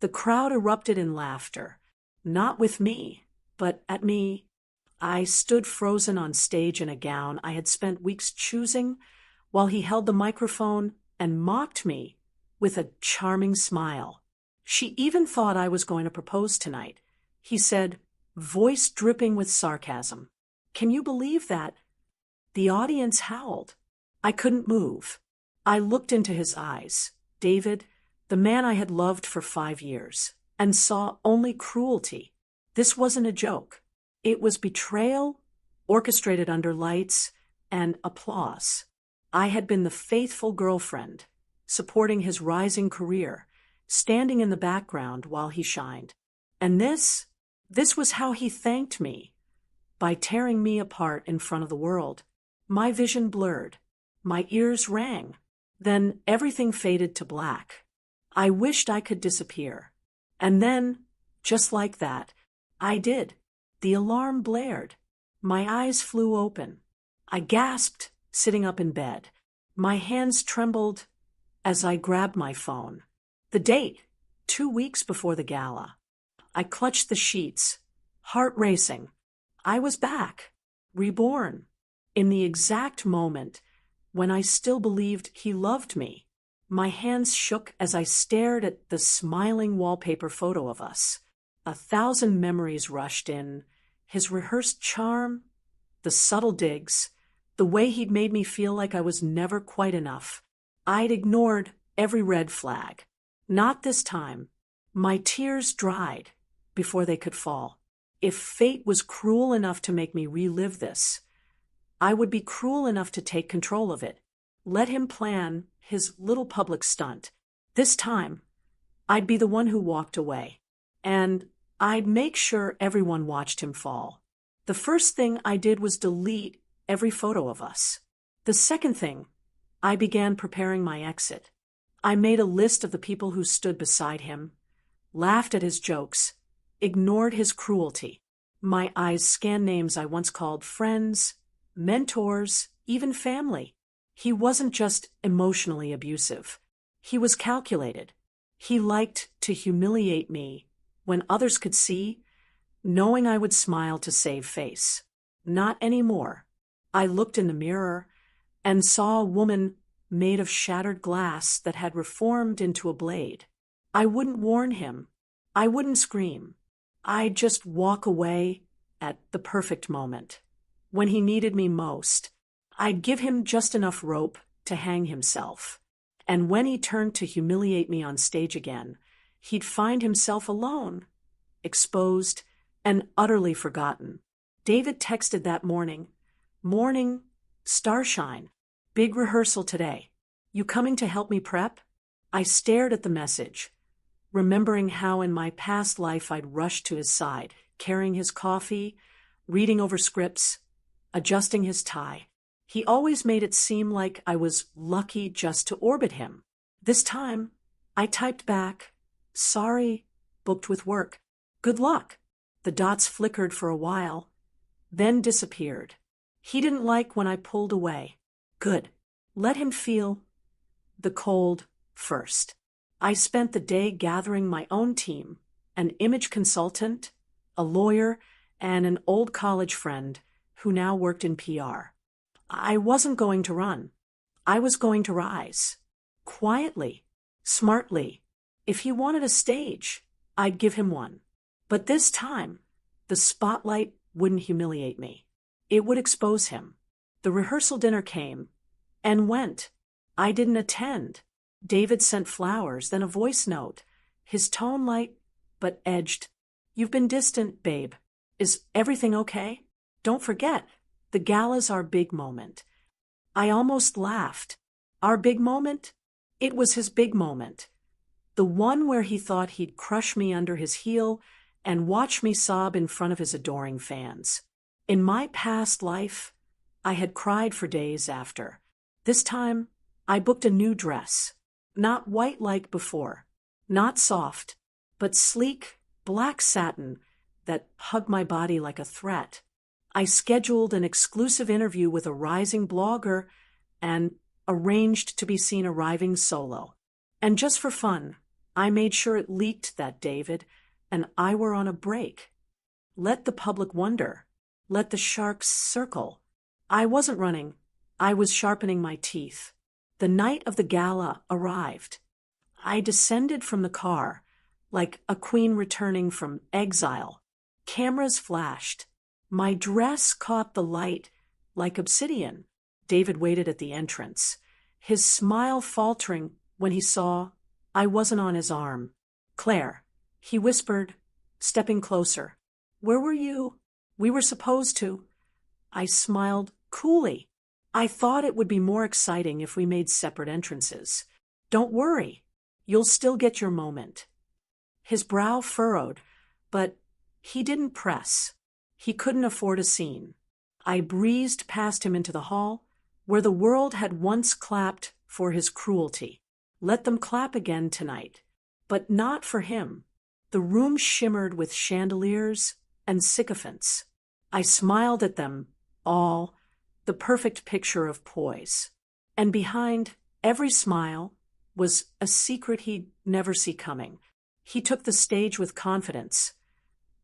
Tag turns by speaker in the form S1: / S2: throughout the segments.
S1: The crowd erupted in laughter. Not with me, but at me. I stood frozen on stage in a gown I had spent weeks choosing, while he held the microphone and mocked me with a charming smile. She even thought I was going to propose tonight, he said, voice dripping with sarcasm. Can you believe that? The audience howled. I couldn't move. I looked into his eyes, David, the man I had loved for 5 years, and saw only cruelty. This wasn't a joke. It was betrayal, orchestrated under lights, and applause. I had been the faithful girlfriend, supporting his rising career, standing in the background while he shined. And this was how he thanked me, by tearing me apart in front of the world. My vision blurred. My ears rang. Then everything faded to black. I wished I could disappear. And then, just like that, I did. The alarm blared. My eyes flew open. I gasped, sitting up in bed. My hands trembled as I grabbed my phone. The date, 2 weeks before the gala. I clutched the sheets, heart racing. I was back, reborn, in the exact moment when I still believed he loved me. My hands shook as I stared at the smiling wallpaper photo of us. 1,000 memories rushed in. His rehearsed charm, the subtle digs, the way he'd made me feel like I was never quite enough. I'd ignored every red flag. Not this time. My tears dried before they could fall. If fate was cruel enough to make me relive this, I would be cruel enough to take control of it. Let him plan his little public stunt. This time, I'd be the one who walked away. And I'd make sure everyone watched him fall. The first thing I did was delete every photo of us. The second thing, I began preparing my exit. I made a list of the people who stood beside him, laughed at his jokes, ignored his cruelty. My eyes scanned names I once called friends, mentors, even family. He wasn't just emotionally abusive. He was calculated. He liked to humiliate me when others could see, knowing I would smile to save face. Not anymore. I looked in the mirror and saw a woman made of shattered glass that had reformed into a blade. I wouldn't warn him. I wouldn't scream. I'd just walk away at the perfect moment. When he needed me most, I'd give him just enough rope to hang himself. And when he turned to humiliate me on stage again, he'd find himself alone, exposed, and utterly forgotten. David texted that morning, "Morning, starshine, big rehearsal today. You coming to help me prep?" I stared at the message, remembering how in my past life I'd rushed to his side, carrying his coffee, reading over scripts, adjusting his tie. He always made it seem like I was lucky just to orbit him. This time, I typed back, "Sorry, booked with work. Good luck." The dots flickered for a while, then disappeared. He didn't like when I pulled away. Good. Let him feel the cold first. I spent the day gathering my own team, an image consultant, a lawyer, and an old college friend who now worked in PR. I wasn't going to run. I was going to rise. Quietly, smartly. If he wanted a stage, I'd give him one. But this time, the spotlight wouldn't humiliate me. It would expose him. The rehearsal dinner came and went. I didn't attend. David sent flowers, then a voice note, his tone light but edged. "You've been distant, babe. Is everything okay? Don't forget, the gala's our big moment." I almost laughed. Our big moment? It was his big moment. The one where he thought he'd crush me under his heel and watch me sob in front of his adoring fans. In my past life, I had cried for days after. This time, I booked a new dress. Not white like before. Not soft, but sleek, black satin that hugged my body like a threat. I scheduled an exclusive interview with a rising blogger and arranged to be seen arriving solo. And just for fun, I made sure it leaked that David and I were on a break. Let the public wonder. Let the sharks circle. I wasn't running. I was sharpening my teeth. The night of the gala arrived. I descended from the car, like a queen returning from exile. Cameras flashed. My dress caught the light like obsidian. David waited at the entrance, his smile faltering when he saw I wasn't on his arm. "Claire," he whispered, stepping closer. "Where were you?" "We were supposed to." I smiled coolly. "I thought it would be more exciting if we made separate entrances. Don't worry. You'll still get your moment." His brow furrowed, but he didn't press. He couldn't afford a scene. I breezed past him into the hall, where the world had once clapped for his cruelty. Let them clap again tonight. But not for him. The room shimmered with chandeliers and sycophants. I smiled at them all, the perfect picture of poise. And behind every smile was a secret he'd never see coming. He took the stage with confidence,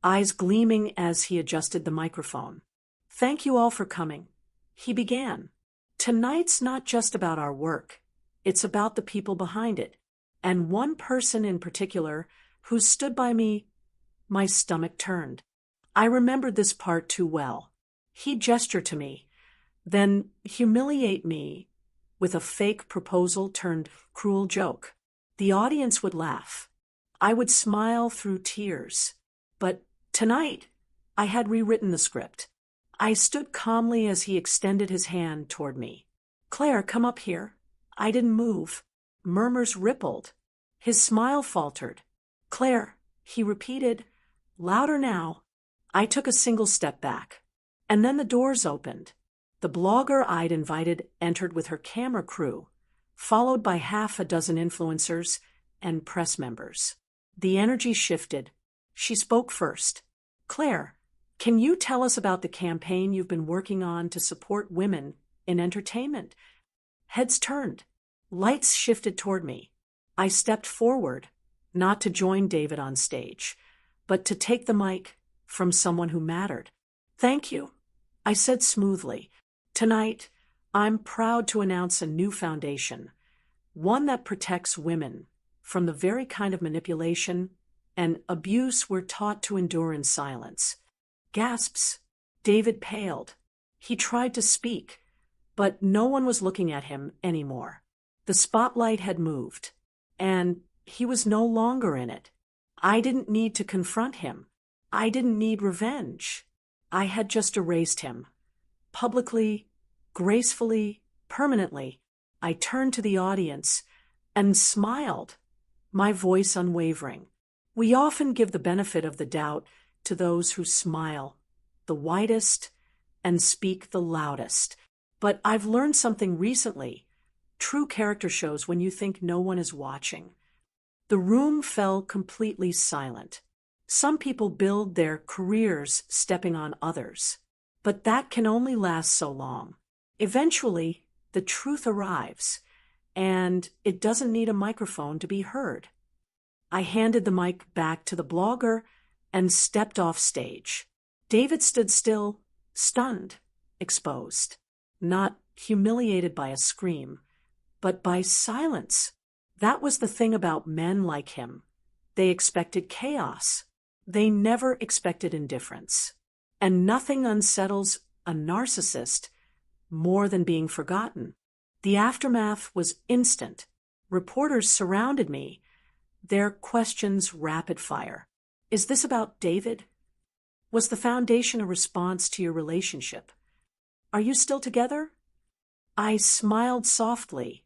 S1: eyes gleaming as he adjusted the microphone. "Thank you all for coming," he began. "Tonight's not just about our work. It's about the people behind it, and one person in particular who stood by me." My stomach turned. I remembered this part too well. He'd gesture to me, then humiliate me with a fake proposal turned cruel joke. The audience would laugh. I would smile through tears. But tonight, I had rewritten the script. I stood calmly as he extended his hand toward me. "Claire, come up here." I didn't move. Murmurs rippled. His smile faltered. "Claire," he repeated, louder now. I took a single step back. And then the doors opened. The blogger I'd invited entered with her camera crew, followed by half a dozen influencers and press members. The energy shifted. She spoke first. "Claire, can you tell us about the campaign you've been working on to support women in entertainment?" Heads turned. Lights shifted toward me. I stepped forward, not to join David on stage, but to take the mic from someone who mattered. "Thank you," I said smoothly. "Tonight, I'm proud to announce a new foundation, one that protects women from the very kind of manipulation and abuse we're taught to endure in silence." Gasps. David paled. He tried to speak, but no one was looking at him anymore. The spotlight had moved, and he was no longer in it. I didn't need to confront him. I didn't need revenge. I had just erased him. Publicly, gracefully, permanently, I turned to the audience and smiled, my voice unwavering. We often give the benefit of the doubt to those who smile the widest and speak the loudest. But I've learned something recently. True character shows when you think no one is watching. The room fell completely silent. Some people build their careers stepping on others, but that can only last so long. Eventually, the truth arrives, and it doesn't need a microphone to be heard. I handed the mic back to the blogger and stepped off stage. David stood still, stunned, exposed, not humiliated by a scream, but by silence. That was the thing about men like him. They expected chaos. They never expected indifference. And nothing unsettles a narcissist more than being forgotten. The aftermath was instant. Reporters surrounded me, their questions rapid fire. "Is this about David? Was the foundation a response to your relationship? Are you still together?" I smiled softly,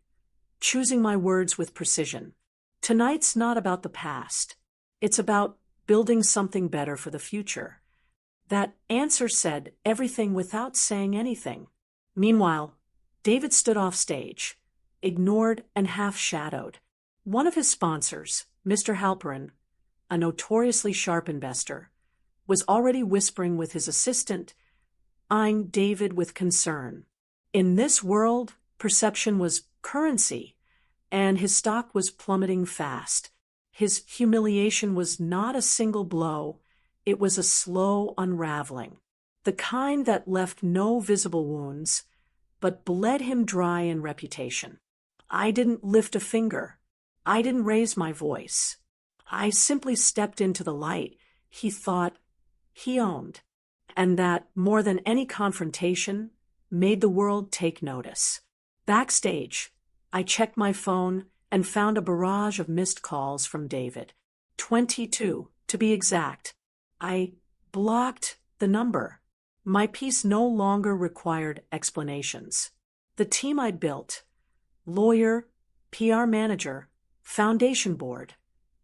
S1: choosing my words with precision. Tonight's not about the past. It's about building something better for the future. That answer said everything without saying anything. Meanwhile, David stood off stage, ignored and half-shadowed. One of his sponsors, Mr. Halperin, a notoriously sharp investor, was already whispering with his assistant, eyeing David with concern. In this world, perception was currency, and his stock was plummeting fast. His humiliation was not a single blow, it was a slow unraveling, the kind that left no visible wounds, but bled him dry in reputation. I didn't lift a finger. I didn't raise my voice. I simply stepped into the light he thought he owned, and that, more than any confrontation, made the world take notice. Backstage, I checked my phone and found a barrage of missed calls from David. 22, to be exact. I blocked the number. My piece no longer required explanations. The team I'd built, lawyer, PR manager, foundation board,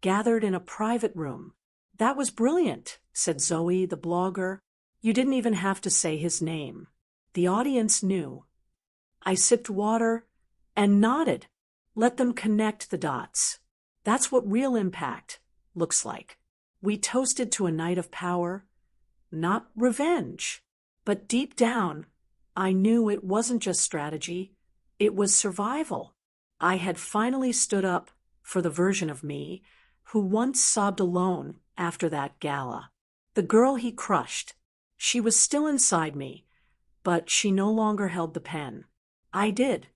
S1: gathered in a private room. "That was brilliant," said Zoe, the blogger. "You didn't even have to say his name. The audience knew." I sipped water and nodded. Let them connect the dots. That's what real impact looks like. We toasted to a night of power, not revenge. But deep down, I knew it wasn't just strategy, it was survival. I had finally stood up for the version of me who once sobbed alone after that gala. The girl he crushed. She was still inside me, but she no longer held the pen. I did,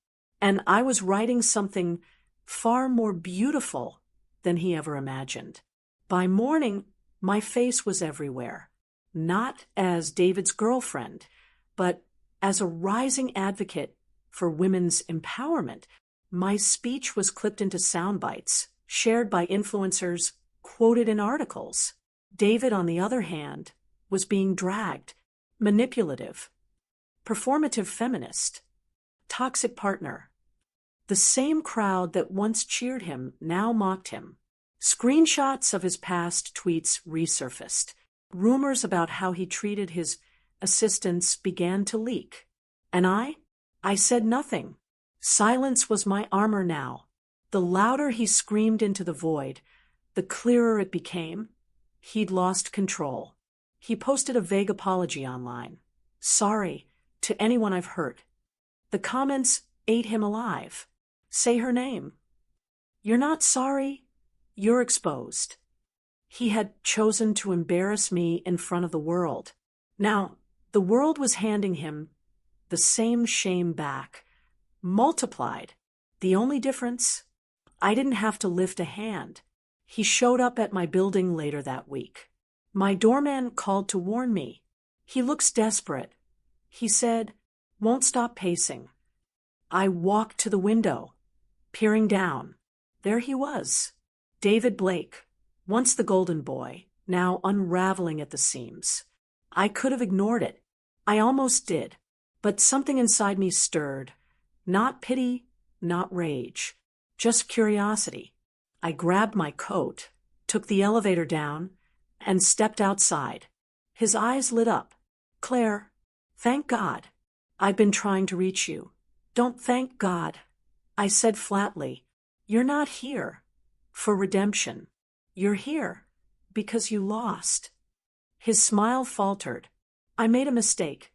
S1: and I was writing something far more beautiful than he ever imagined. By morning, my face was everywhere, not as David's girlfriend, but as a rising advocate for women's empowerment. My speech was clipped into sound bites, shared by influencers, quoted in articles. David, on the other hand, was being dragged, manipulative, performative feminist, toxic partner. The same crowd that once cheered him now mocked him. Screenshots of his past tweets resurfaced. Rumors about how he treated his assistants began to leak. And I said nothing. Silence was my armor now. The louder he screamed into the void, the clearer it became. He'd lost control. He posted a vague apology online. "Sorry to anyone I've hurt." The comments ate him alive. "Say her name." "You're not sorry. You're exposed." He had chosen to embarrass me in front of the world. Now, the world was handing him the same shame back, multiplied. The only difference? I didn't have to lift a hand. He showed up at my building later that week. My doorman called to warn me. He looks desperate. He said, "Won't stop pacing." I walked to the window, peering down. There he was, David Blake, once the golden boy, now unraveling at the seams. I could have ignored it. I almost did. But something inside me stirred. Not pity, not rage, just curiosity. I grabbed my coat, took the elevator down, and stepped outside. His eyes lit up. "Claire, thank God. I've been trying to reach you." "Don't thank God," I said flatly. "You're not here for redemption. You're here because you lost." His smile faltered. "I made a mistake."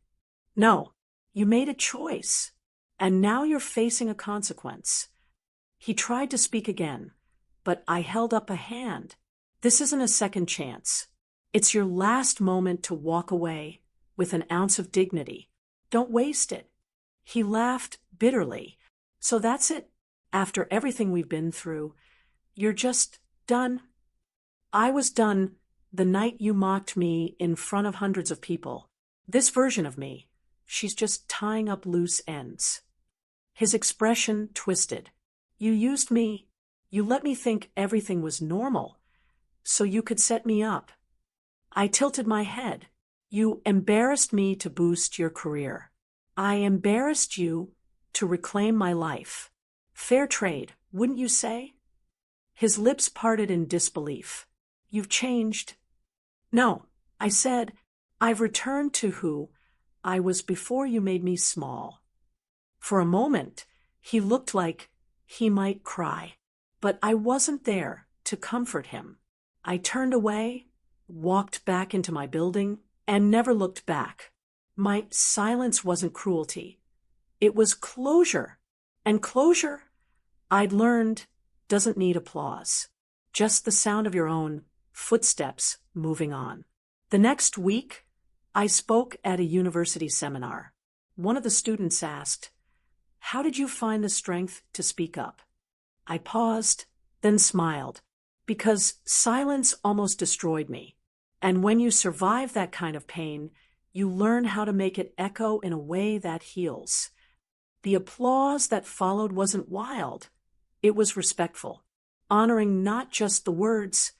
S1: "No, you made a choice, and now you're facing a consequence." He tried to speak again, but I held up a hand. "This isn't a second chance. It's your last moment to walk away with an ounce of dignity. Don't waste it." He laughed bitterly. "So that's it? After everything we've been through, you're just done?" "I was done the night you mocked me in front of hundreds of people. This version of me, she's just tying up loose ends." His expression twisted. "You used me. You let me think everything was normal, so you could set me up." I tilted my head. "You embarrassed me to boost your career. I embarrassed you to reclaim my life. Fair trade, wouldn't you say?" His lips parted in disbelief. "You've changed." "No," I said. "I've returned to who I was before you made me small." For a moment, he looked like he might cry, but I wasn't there to comfort him. I turned away, walked back into my building, and never looked back. My silence wasn't cruelty. It was closure. And closure, I'd learned, doesn't need applause. just the sound of your own footsteps moving on. The next week, I spoke at a university seminar. One of the students asked, "How did you find the strength to speak up?" I paused, then smiled, because silence almost destroyed me. And when you survive that kind of pain, you learn how to make it echo in a way that heals. The applause that followed wasn't wild. It was respectful, honoring not just the words,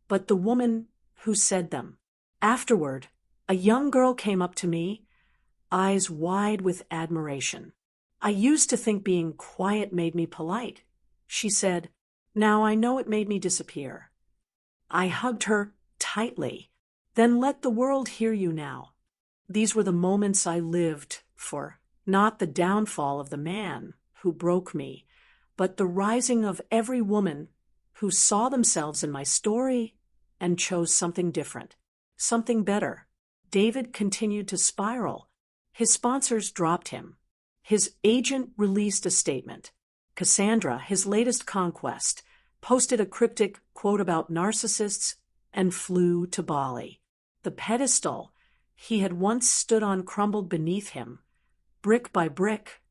S1: but the woman who said them. Afterward, a young girl came up to me, eyes wide with admiration. "I used to think being quiet made me polite," she said. "Now I know it made me disappear." I hugged her tightly. "Then let the world hear you now." These were the moments I lived for, not the downfall of the man who broke me, but the rising of every woman who saw themselves in my story and chose something different, something better. David continued to spiral. His sponsors dropped him. His agent released a statement. Cassandra, his latest conquest, posted a cryptic quote about narcissists and flew to Bali. The pedestal he had once stood on crumbled beneath him, brick by brick,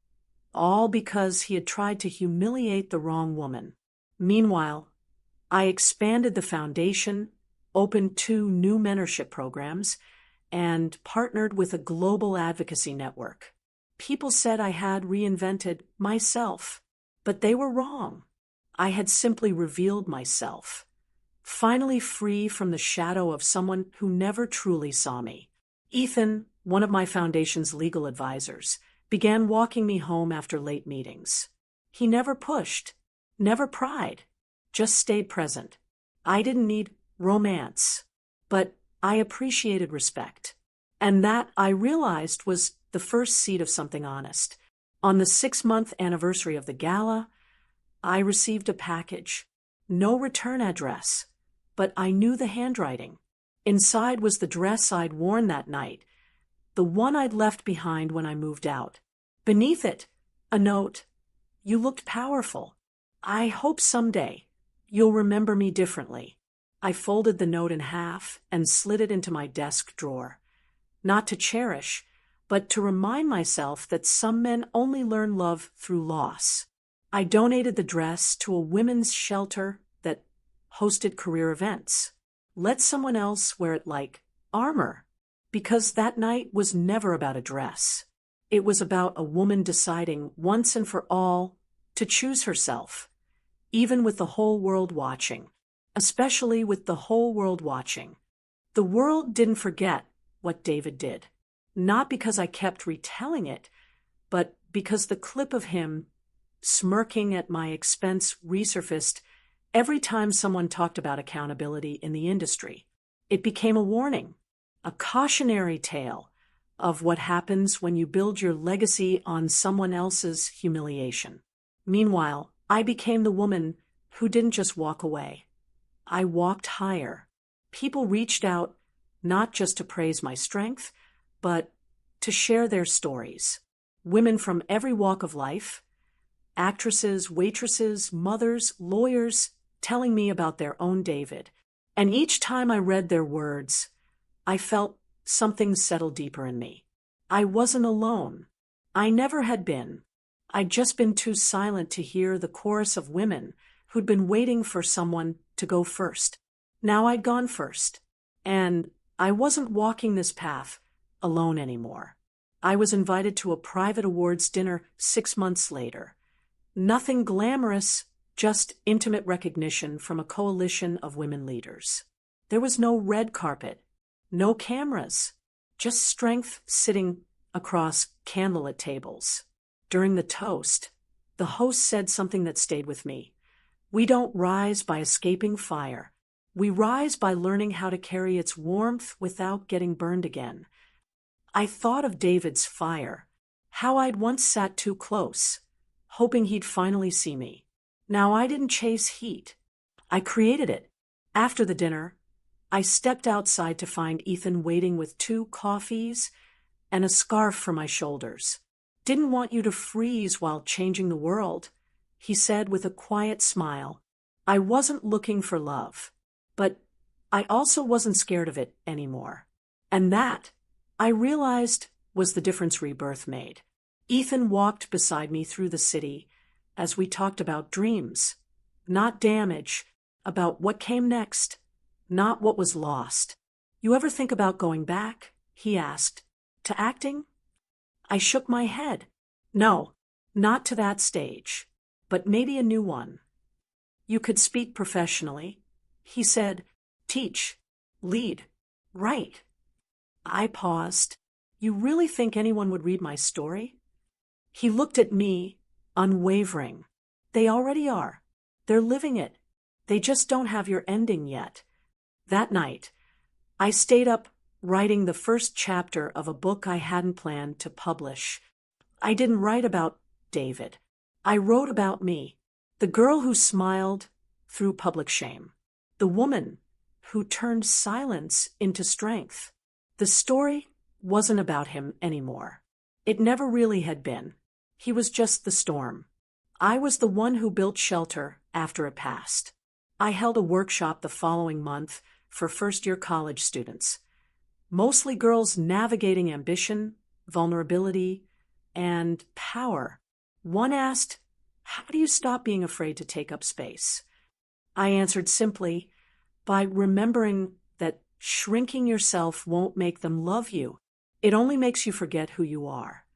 S1: all because he had tried to humiliate the wrong woman. Meanwhile, I expanded the foundation, opened 2 new mentorship programs, and partnered with a global advocacy network. People said I had reinvented myself, but they were wrong. I had simply revealed myself, finally free from the shadow of someone who never truly saw me. Ethan, one of my foundation's legal advisors, began walking me home after late meetings. He never pushed, never pried, just stayed present. I didn't need romance, but I appreciated respect. And that, I realized, was the first seed of something honest. On the 6-month anniversary of the gala, I received a package. No return address, but I knew the handwriting. Inside was the dress I'd worn that night, the one I'd left behind when I moved out. Beneath it, a note. "You looked powerful. I hope someday you'll remember me differently." I folded the note in half and slid it into my desk drawer. Not to cherish, but to remind myself that some men only learn love through loss. I donated the dress to a women's shelter that hosted career events. Let someone else wear it like armor, because that night was never about a dress. It was about a woman deciding once and for all to choose herself, even with the whole world watching, especially with the whole world watching. The world didn't forget what David did, not because I kept retelling it, but because the clip of him smirking at my expense resurfaced every time someone talked about accountability in the industry. It became a warning, a cautionary tale of what happens when you build your legacy on someone else's humiliation. Meanwhile, I became the woman who didn't just walk away. I walked higher. People reached out not just to praise my strength, but to share their stories. Women from every walk of life, actresses, waitresses, mothers, lawyers, telling me about their own David. And each time I read their words, I felt something settle deeper in me. I wasn't alone. I never had been. I'd just been too silent to hear the chorus of women who'd been waiting for someone to go first. Now I'd gone first. And I wasn't walking this path alone anymore. I was invited to a private awards dinner 6 months later. Nothing glamorous, just intimate recognition from a coalition of women leaders. There was no red carpet, no cameras, just strength sitting across candlelit tables. During the toast, the host said something that stayed with me. "We don't rise by escaping fire. We rise by learning how to carry its warmth without getting burned again." I thought of David's fire, how I'd once sat too close, hoping he'd finally see me. Now I didn't chase heat. I created it. After the dinner, I stepped outside to find Ethan waiting with 2 coffees and a scarf for my shoulders. "Didn't want you to freeze while changing the world," he said with a quiet smile. I wasn't looking for love, but I also wasn't scared of it anymore. And that, I realized, was the difference Rebirth made. Ethan walked beside me through the city as we talked about dreams, not damage, about what came next, not what was lost. You ever think about going back? He asked. To acting? I shook my head. No, not to that stage, but maybe a new one. You could speak professionally. He said, teach, lead, write. I paused. You really think anyone would read my story? He looked at me, unwavering. They already are. They're living it. They just don't have your ending yet. That night, I stayed up writing the first chapter of a book I hadn't planned to publish. I didn't write about David. I wrote about me, the girl who smiled through public shame, the woman who turned silence into strength. The story wasn't about him anymore. It never really had been. He was just the storm. I was the one who built shelter after it passed. I held a workshop the following month for first-year college students, mostly girls navigating ambition, vulnerability, and power. One asked, "How do you stop being afraid to take up space?" I answered simply, by remembering that shrinking yourself won't make them love you. It only makes you forget who you are.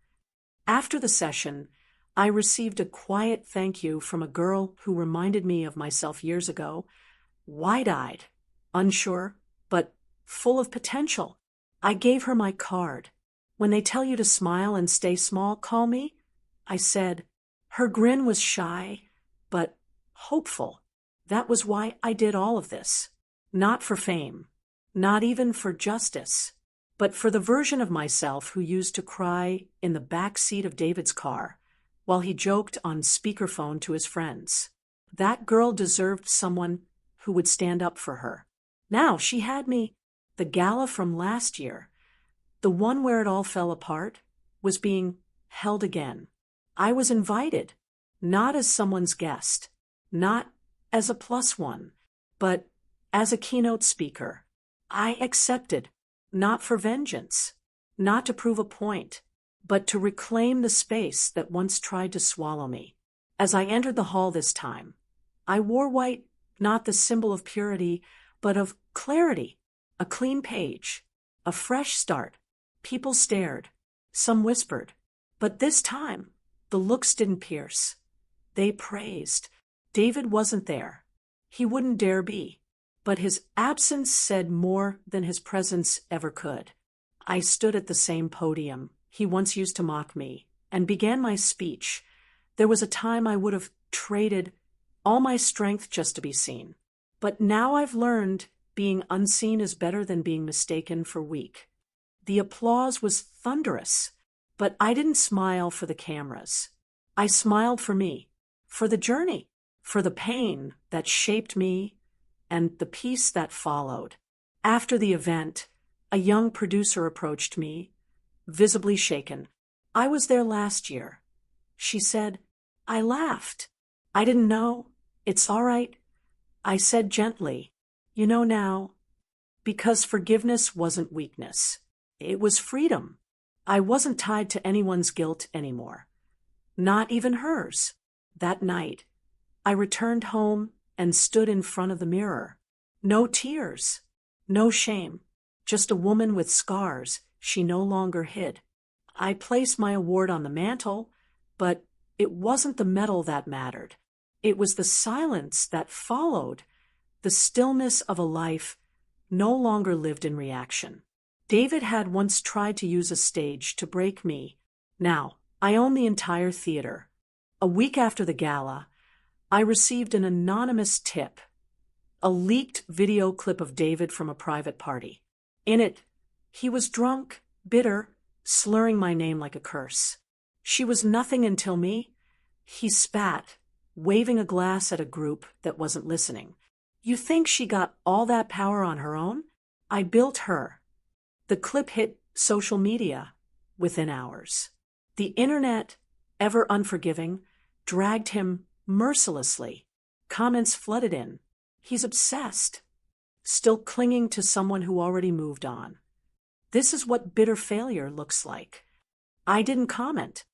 S1: After the session, I received a quiet thank you from a girl who reminded me of myself years ago, wide-eyed, unsure, but full of potential. I gave her my card. When they tell you to smile and stay small, call me, I said. Her grin was shy, but hopeful. That was why I did all of this. Not for fame, not even for justice, but for the version of myself who used to cry in the back seat of David's car while he joked on speakerphone to his friends. That girl deserved someone who would stand up for her. Now she had me. The gala from last year, the one where it all fell apart, was being held again. I was invited, not as someone's guest, not as a plus one, but as a keynote speaker. I accepted, not for vengeance, not to prove a point, but to reclaim the space that once tried to swallow me. As I entered the hall this time, I wore white, not the symbol of purity, but of clarity, a clean page, a fresh start. People stared, some whispered, but this time, the looks didn't pierce. They praised. David wasn't there. He wouldn't dare be. But his absence said more than his presence ever could. I stood at the same podium he once used to mock me and began my speech. There was a time I would have traded all my strength just to be seen. But now I've learned being unseen is better than being mistaken for weak. The applause was thunderous, but I didn't smile for the cameras. I smiled for me, for the journey, for the pain that shaped me and the peace that followed. After the event, a young producer approached me, visibly shaken. I was there last year. She said, I laughed. I didn't know. It's all right. I said gently, you know now, because forgiveness wasn't weakness. It was freedom. I wasn't tied to anyone's guilt anymore. Not even hers. That night, I returned home and stood in front of the mirror. No tears, no shame, just a woman with scars she no longer hid. I placed my award on the mantle, but it wasn't the medal that mattered. It was the silence that followed, the stillness of a life no longer lived in reaction. David had once tried to use a stage to break me. Now, I own the entire theater. A week after the gala, I received an anonymous tip, a leaked video clip of David from a private party. In it, he was drunk, bitter, slurring my name like a curse. She was nothing until me. He spat, waving a glass at a group that wasn't listening. You think she got all that power on her own? I built her. The clip hit social media within hours. The internet, ever unforgiving, dragged him mercilessly. Comments flooded in. He's obsessed. Still clinging to someone who already moved on. This is what bitter failure looks like. I didn't comment.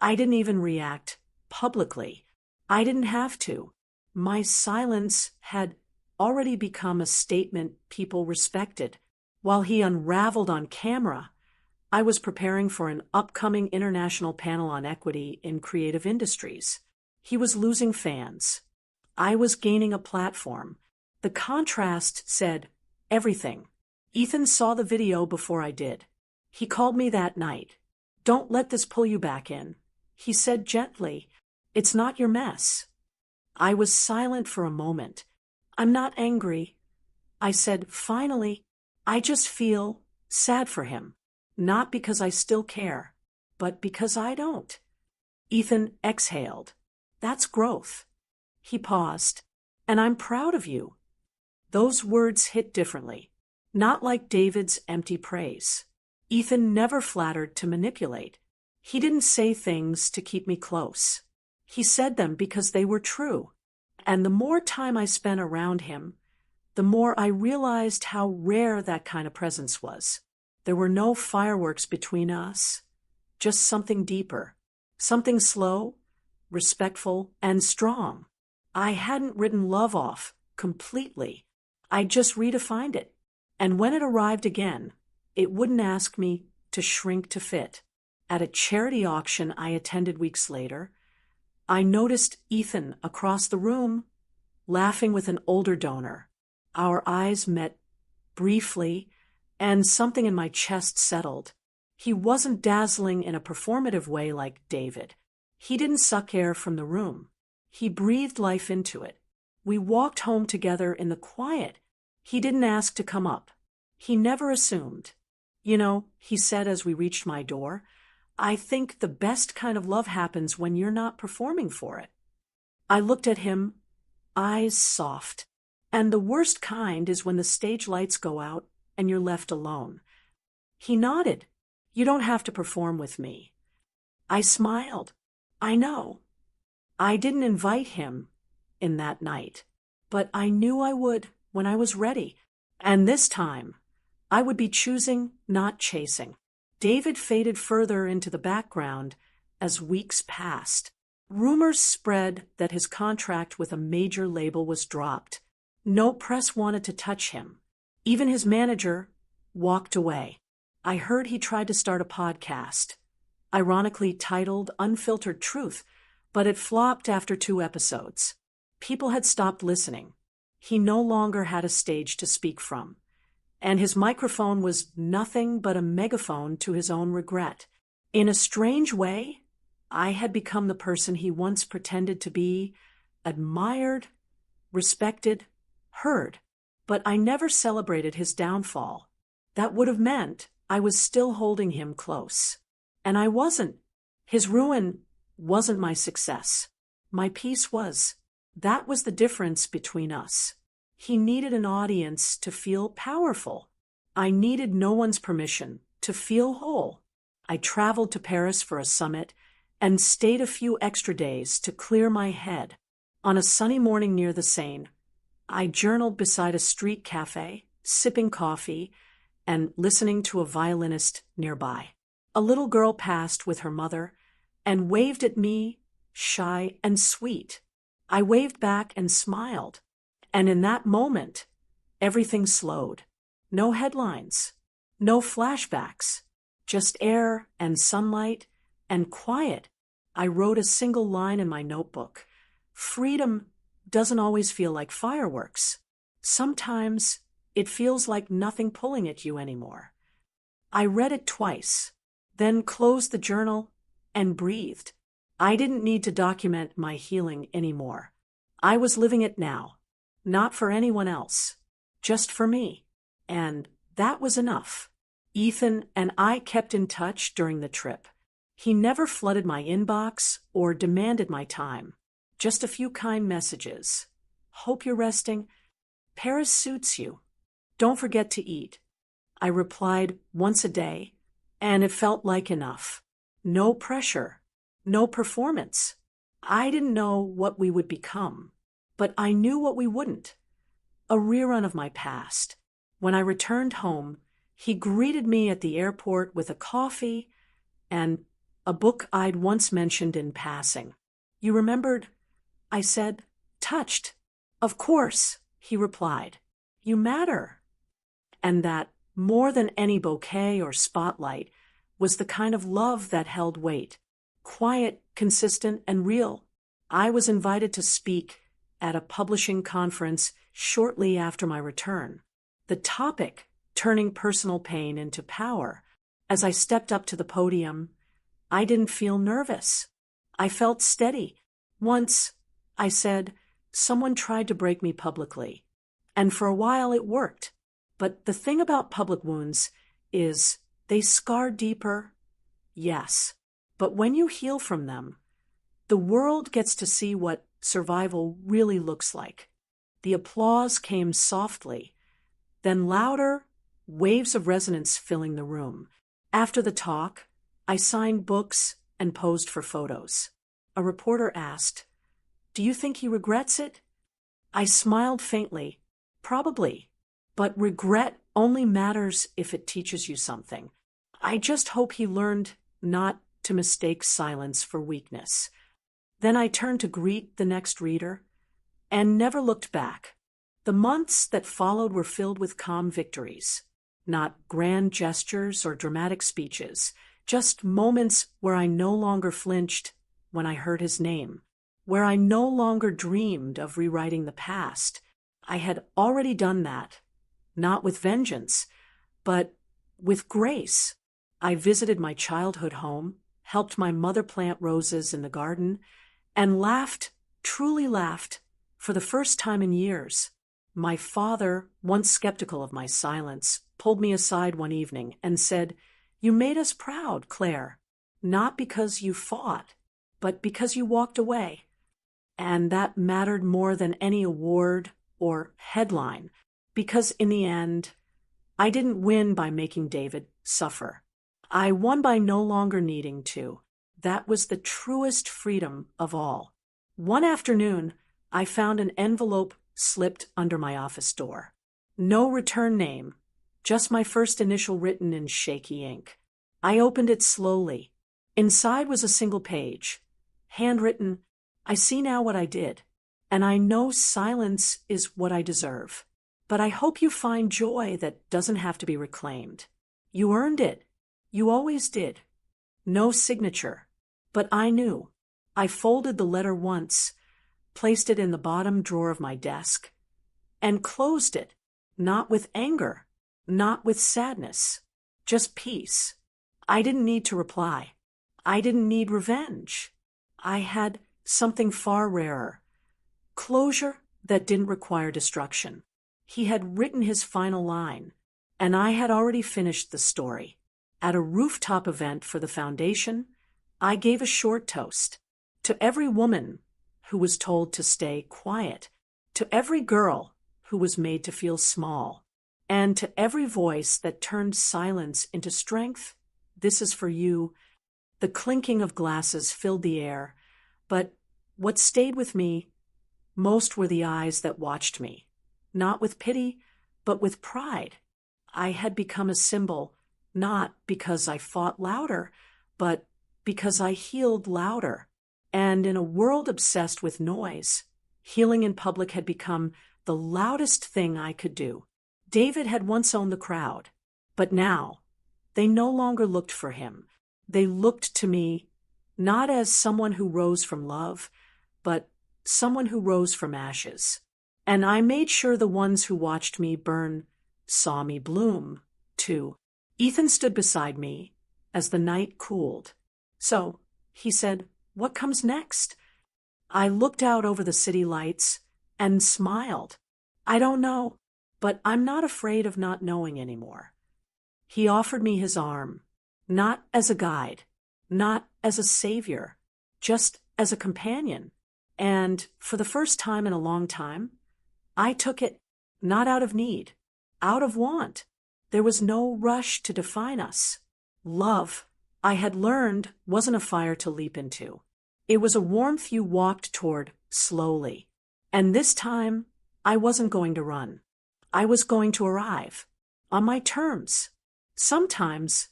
S1: I didn't even react publicly. I didn't have to. My silence had already become a statement people respected. While he unraveled on camera, I was preparing for an upcoming international panel on equity in creative industries. He was losing fans. I was gaining a platform. The contrast said everything. Ethan saw the video before I did. He called me that night. "Don't let this pull you back in," he said gently. "It's not your mess." I was silent for a moment. "I'm not angry," I said finally. "I just feel sad for him. Not because I still care, but because I don't." Ethan exhaled. "That's growth." He paused. "And I'm proud of you." Those words hit differently. Not like David's empty praise. Ethan never flattered to manipulate. He didn't say things to keep me close. He said them because they were true. And the more time I spent around him, the more I realized how rare that kind of presence was. There were no fireworks between us, just something deeper, something slow, respectful, and strong. I hadn't written love off completely. I just redefined it. And when it arrived again, it wouldn't ask me to shrink to fit. At a charity auction I attended weeks later, I noticed Ethan across the room, laughing with an older donor. Our eyes met briefly, and something in my chest settled. He wasn't dazzling in a performative way like David. He didn't suck air from the room. He breathed life into it. We walked home together in the quiet. He didn't ask to come up. He never assumed. "You know," he said as we reached my door, "I think the best kind of love happens when you're not performing for it." I looked at him, eyes soft. "And the worst kind is when the stage lights go out and you're left alone." He nodded. "You don't have to perform with me." I smiled. "I know." I didn't invite him in that night, but I knew I would when I was ready. And this time, I would be choosing, not chasing. David faded further into the background as weeks passed. Rumors spread that his contract with a major label was dropped. No press wanted to touch him. Even his manager walked away. I heard he tried to start a podcast, ironically titled Unfiltered Truth, but it flopped after 2 episodes. People had stopped listening. He no longer had a stage to speak from, and his microphone was nothing but a megaphone to his own regret. In a strange way, I had become the person he once pretended to be, admired, respected, heard. But I never celebrated his downfall. That would have meant I was still holding him close. And I wasn't. His ruin wasn't my success. My peace was. That was the difference between us. He needed an audience to feel powerful. I needed no one's permission to feel whole. I traveled to Paris for a summit and stayed a few extra days to clear my head. On a sunny morning near the Seine, I journaled beside a street cafe, sipping coffee and listening to a violinist nearby. A little girl passed with her mother and waved at me, shy and sweet. I waved back and smiled. And in that moment, everything slowed. No headlines, no flashbacks, just air and sunlight and quiet. I wrote a single line in my notebook. Freedom doesn't always feel like fireworks. Sometimes it feels like nothing pulling at you anymore. I read it twice, then closed the journal and breathed. I didn't need to document my healing anymore. I was living it now, not for anyone else, just for me. And that was enough. Ethan and I kept in touch during the trip. He never flooded my inbox or demanded my time. Just a few kind messages. Hope you're resting. Paris suits you. Don't forget to eat. I replied once a day, and it felt like enough. No pressure, no performance. I didn't know what we would become, but I knew what we wouldn't. A rerun of my past. When I returned home, he greeted me at the airport with a coffee and a book I'd once mentioned in passing. "You remembered?" I said, touched. "Of course," he replied. "You matter." And that, more than any bouquet or spotlight, was the kind of love that held weight. Quiet, consistent, and real. I was invited to speak at a publishing conference shortly after my return. The topic, turning personal pain into power. As I stepped up to the podium, I didn't feel nervous. I felt steady. Once, I said, someone tried to break me publicly. And for a while it worked. But the thing about public wounds is they scar deeper. Yes. But when you heal from them, the world gets to see what survival really looks like. The applause came softly, then louder, waves of resonance filling the room. After the talk, I signed books and posed for photos. A reporter asked, "Do you think he regrets it?" I smiled faintly. Probably. But regret only matters if it teaches you something. I just hope he learned not to mistake silence for weakness. Then I turned to greet the next reader and never looked back. The months that followed were filled with calm victories, not grand gestures or dramatic speeches, just moments where I no longer flinched when I heard his name, where I no longer dreamed of rewriting the past. I had already done that, not with vengeance, but with grace. I visited my childhood home, helped my mother plant roses in the garden, and laughed, truly laughed, for the first time in years. My father, once skeptical of my silence, pulled me aside one evening and said, "You made us proud, Claire, not because you fought, but because you walked away." And that mattered more than any award or headline, because in the end, I didn't win by making David suffer. I won by no longer needing to. That was the truest freedom of all. One afternoon, I found an envelope slipped under my office door. No return name, just my first initial written in shaky ink. I opened it slowly. Inside was a single page. Handwritten, "I see now what I did, and I know silence is what I deserve. But I hope you find joy that doesn't have to be reclaimed. You earned it. You always did." No signature. But I knew. I folded the letter once, placed it in the bottom drawer of my desk, and closed it, not with anger, not with sadness, just peace. I didn't need to reply. I didn't need revenge. I had something far rarer. Closure that didn't require destruction. He had written his final line, and I had already finished the story. At a rooftop event for the foundation, I gave a short toast to every woman who was told to stay quiet, to every girl who was made to feel small, and to every voice that turned silence into strength. This is for you. The clinking of glasses filled the air, but what stayed with me most were the eyes that watched me, not with pity, but with pride. I had become a symbol, not because I fought louder, but because I healed louder. And in a world obsessed with noise, healing in public had become the loudest thing I could do. David had once owned the crowd, but now they no longer looked for him. They looked to me not as someone who rose from love, but someone who rose from ashes. And I made sure the ones who watched me burn saw me bloom, too. Ethan stood beside me as the night cooled. "So," he said, "what comes next?" I looked out over the city lights and smiled. "I don't know, but I'm not afraid of not knowing anymore." He offered me his arm, not as a guide, not as a savior, just as a companion. And for the first time in a long time, I took it, not out of need, out of want. There was no rush to define us. Love, I had learned, wasn't a fire to leap into. It was a warmth you walked toward slowly. And this time, I wasn't going to run. I was going to arrive. On my terms. Sometimes,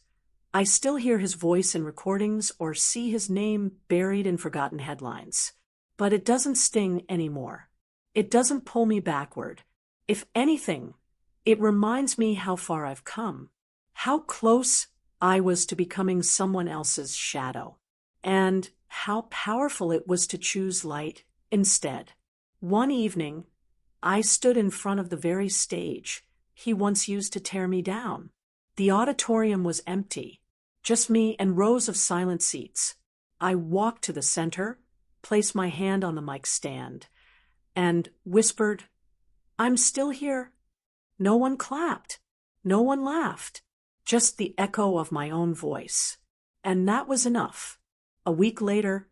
S1: I still hear his voice in recordings or see his name buried in forgotten headlines. But it doesn't sting anymore. It doesn't pull me backward. If anything, it reminds me how far I've come. How close I was to becoming someone else's shadow. And how powerful it was to choose light instead. One evening, I stood in front of the very stage he once used to tear me down. The auditorium was empty, just me and rows of silent seats. I walked to the center, placed my hand on the mic stand, and whispered, "I'm still here." No one clapped. No one laughed. Just the echo of my own voice. And that was enough. A week later,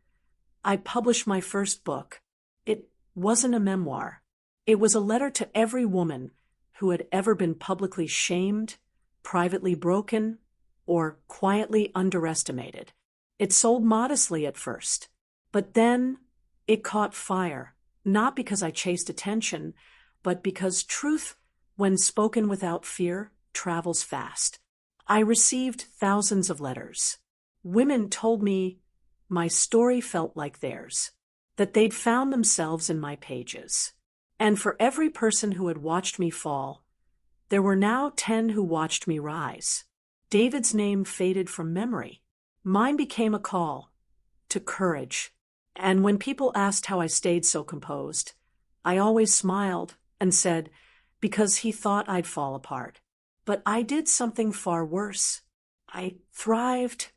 S1: I published my first book. It wasn't a memoir. It was a letter to every woman who had ever been publicly shamed, privately broken, or quietly underestimated. It sold modestly at first, but then it caught fire, not because I chased attention, but because truth, when spoken without fear, travels fast. I received thousands of letters. Women told me my story felt like theirs, that they'd found themselves in my pages. And for every person who had watched me fall, there were now 10 who watched me rise. David's name faded from memory. Mine became a call to courage. And when people asked how I stayed so composed, I always smiled and said, because he thought I'd fall apart. But I did something far worse. I thrived.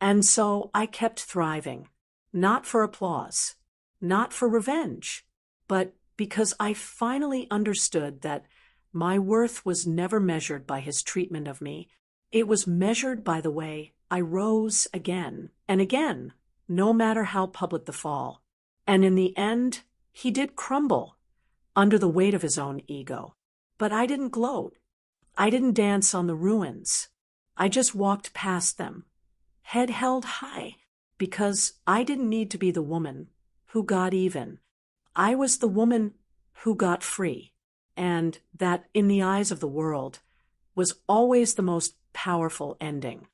S1: And so I kept thriving, not for applause, not for revenge, but because I finally understood that my worth was never measured by his treatment of me. It was measured by the way I rose again and again, no matter how public the fall. And in the end, he did crumble under the weight of his own ego. But I didn't gloat. I didn't dance on the ruins. I just walked past them, head held high, because I didn't need to be the woman who got even. I was the woman who got free, and that, in the eyes of the world, was always the most powerful ending.